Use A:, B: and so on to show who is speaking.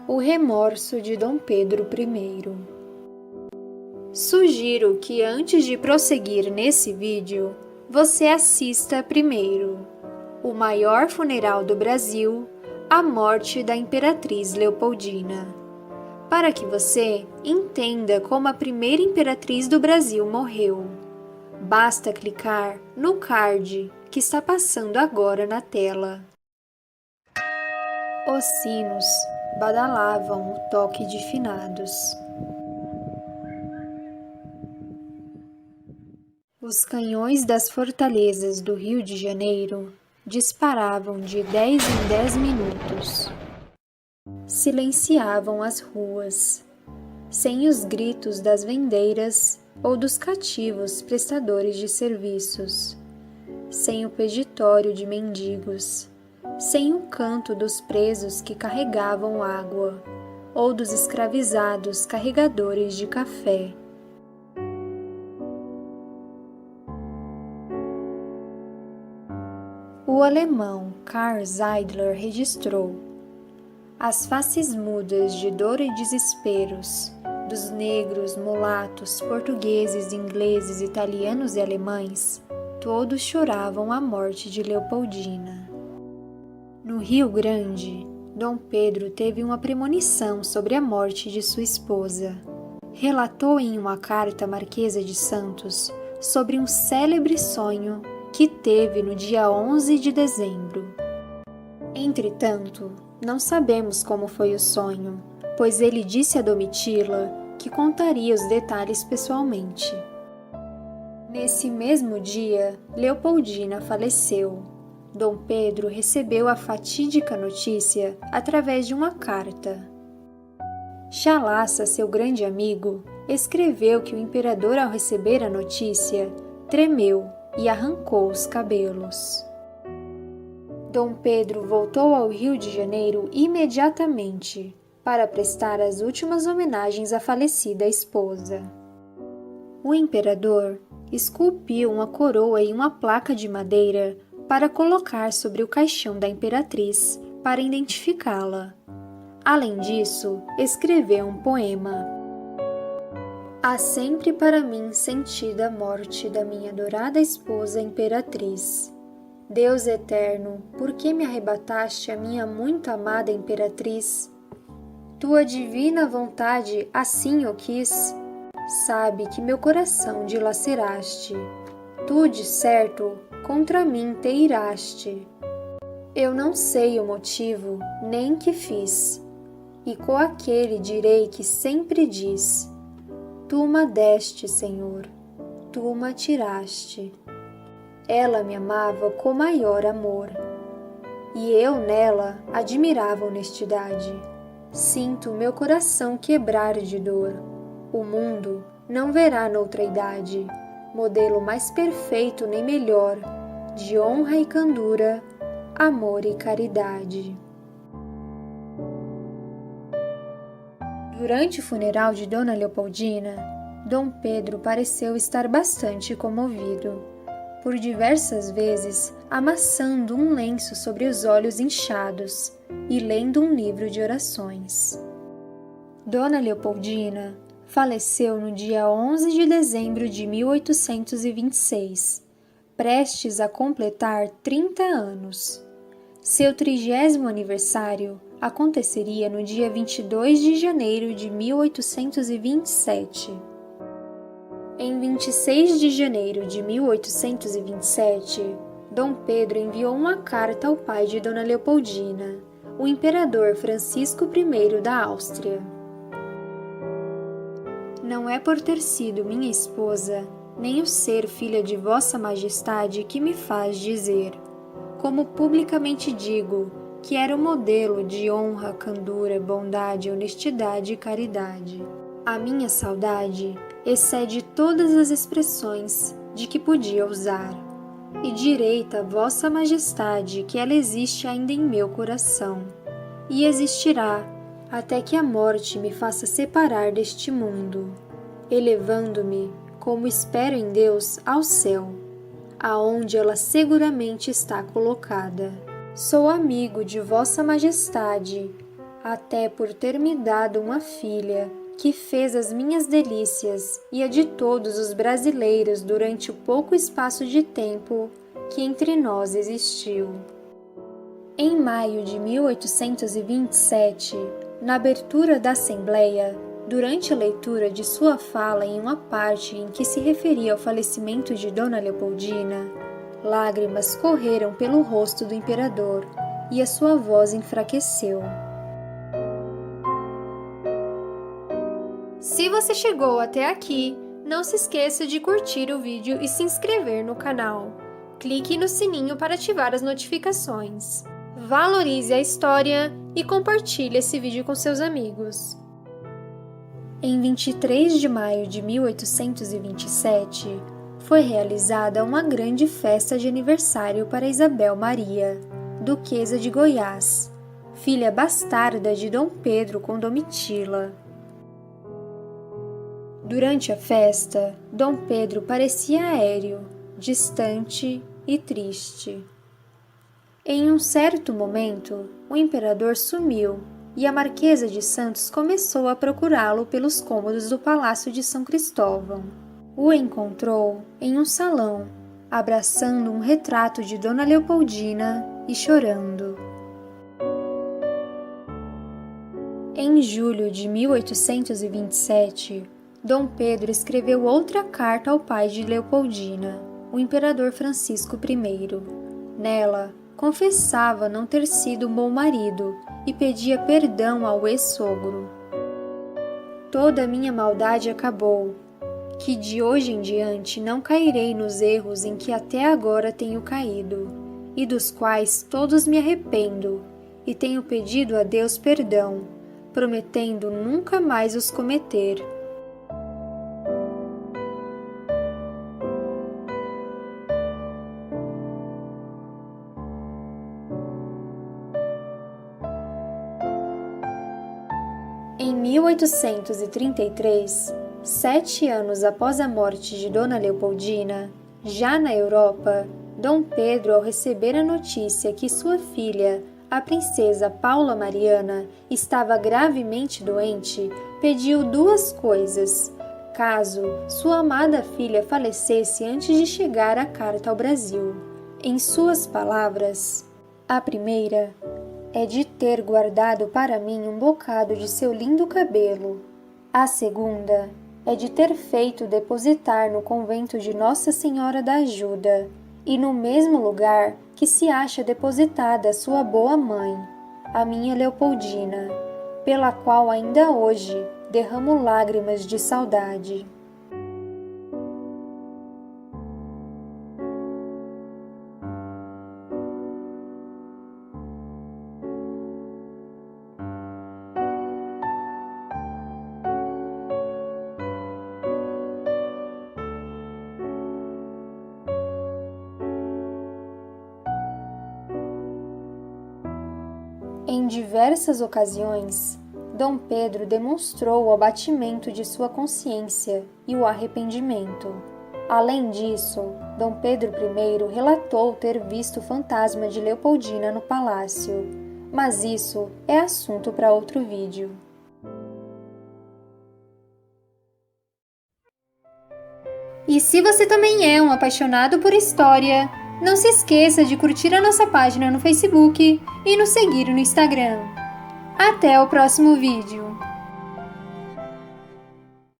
A: O remorso de Dom Pedro I. Sugiro que antes de prosseguir nesse vídeo, você assista primeiro o maior funeral do Brasil, a morte da Imperatriz Leopoldina, para que você entenda como a primeira imperatriz do Brasil morreu. Basta clicar no card que está passando agora na tela. Os sinos badalavam o toque de finados. Os canhões das fortalezas do Rio de Janeiro disparavam de 10 em 10 minutos. Silenciavam as ruas, sem os gritos das vendeiras ou dos cativos prestadores de serviços, sem o peditório de mendigos, sem o canto dos presos que carregavam água ou dos escravizados carregadores de café. O alemão Karl Zeidler registrou: as faces mudas de dor e desesperos dos negros, mulatos, portugueses, ingleses, italianos e alemães, todos choravam a morte de Leopoldina. No Rio Grande, Dom Pedro teve uma premonição sobre a morte de sua esposa. Relatou em uma carta à Marquesa de Santos sobre um célebre sonho que teve no dia 11 de dezembro. Entretanto, não sabemos como foi o sonho, pois ele disse a Domitila que contaria os detalhes pessoalmente. Nesse mesmo dia, Leopoldina faleceu. Dom Pedro recebeu a fatídica notícia através de uma carta. Chalaça, seu grande amigo, escreveu que o imperador, ao receber a notícia, tremeu e arrancou os cabelos. Dom Pedro voltou ao Rio de Janeiro imediatamente para prestar as últimas homenagens à falecida esposa. O imperador esculpiu uma coroa e uma placa de madeira para colocar sobre o caixão da imperatriz para identificá-la. Além disso, escreveu um poema. Há sempre para mim sentida a morte da minha adorada esposa imperatriz. Deus eterno, por que me arrebataste a minha muito amada imperatriz? Tua divina vontade assim o quis. Sabe que meu coração dilaceraste. Tu, de certo, contra mim te iraste. Eu não sei o motivo, nem que fiz, e com aquele direi que sempre diz: tu ma deste, Senhor, tu ma tiraste. Ela me amava com maior amor, e eu nela admirava honestidade. Sinto meu coração quebrar de dor. O mundo não verá noutra idade modelo mais perfeito nem melhor de honra e candura, amor e caridade. Durante o funeral de Dona Leopoldina, Dom Pedro pareceu estar bastante comovido, por diversas vezes amassando um lenço sobre os olhos inchados e lendo um livro de orações. Dona Leopoldina faleceu no dia 11 de dezembro de 1826, prestes a completar 30 anos. Seu 30º aniversário aconteceria no dia 22 de janeiro de 1827. Em 26 de janeiro de 1827, Dom Pedro enviou uma carta ao pai de Dona Leopoldina, o imperador Francisco I da Áustria. Não é por ter sido minha esposa, nem o ser filha de Vossa Majestade que me faz dizer, como publicamente digo, que era o modelo de honra, candura, bondade, honestidade e caridade. A minha saudade excede todas as expressões de que podia usar, e direita Vossa Majestade que ela existe ainda em meu coração, e existirá até que a morte me faça separar deste mundo, elevando-me como espero em Deus, ao céu, aonde ela seguramente está colocada. Sou amigo de Vossa Majestade, até por ter me dado uma filha, que fez as minhas delícias e a de todos os brasileiros durante o pouco espaço de tempo que entre nós existiu. Em maio de 1827, na abertura da Assembleia, durante a leitura de sua fala em uma parte em que se referia ao falecimento de Dona Leopoldina, lágrimas correram pelo rosto do imperador e a sua voz enfraqueceu. Se você chegou até aqui, não se esqueça de curtir o vídeo e se inscrever no canal. Clique no sininho para ativar as notificações. Valorize a história e compartilhe esse vídeo com seus amigos. Em 23 de maio de 1827, foi realizada uma grande festa de aniversário para Isabel Maria, Duquesa de Goiás, filha bastarda de Dom Pedro com Domitila. Durante a festa, Dom Pedro parecia aéreo, distante e triste. Em um certo momento, o imperador sumiu e a Marquesa de Santos começou a procurá-lo pelos cômodos do Palácio de São Cristóvão. O encontrou em um salão, abraçando um retrato de Dona Leopoldina e chorando. Em julho de 1827, Dom Pedro escreveu outra carta ao pai de Leopoldina, o imperador Francisco I. Nela, confessava não ter sido um bom marido e pedia perdão ao ex-sogro. Toda a minha maldade acabou, que de hoje em diante não cairei nos erros em que até agora tenho caído, e dos quais todos me arrependo, e tenho pedido a Deus perdão, prometendo nunca mais os cometer. Em 1833, 7 anos após a morte de Dona Leopoldina, já na Europa, Dom Pedro, ao receber a notícia que sua filha, a princesa Paula Mariana, estava gravemente doente, pediu duas coisas, caso sua amada filha falecesse antes de chegar a carta ao Brasil. Em suas palavras, a primeira é de ter guardado para mim um bocado de seu lindo cabelo. A segunda é de ter feito depositar no convento de Nossa Senhora da Ajuda, e no mesmo lugar que se acha depositada sua boa mãe, a minha Leopoldina, pela qual ainda hoje derramo lágrimas de saudade. Em diversas ocasiões, Dom Pedro demonstrou o abatimento de sua consciência e o arrependimento. Além disso, Dom Pedro I relatou ter visto o fantasma de Leopoldina no palácio, mas isso é assunto para outro vídeo. E se você também é um apaixonado por história, não se esqueça de curtir a nossa página no Facebook e nos seguir no Instagram. Até o próximo vídeo!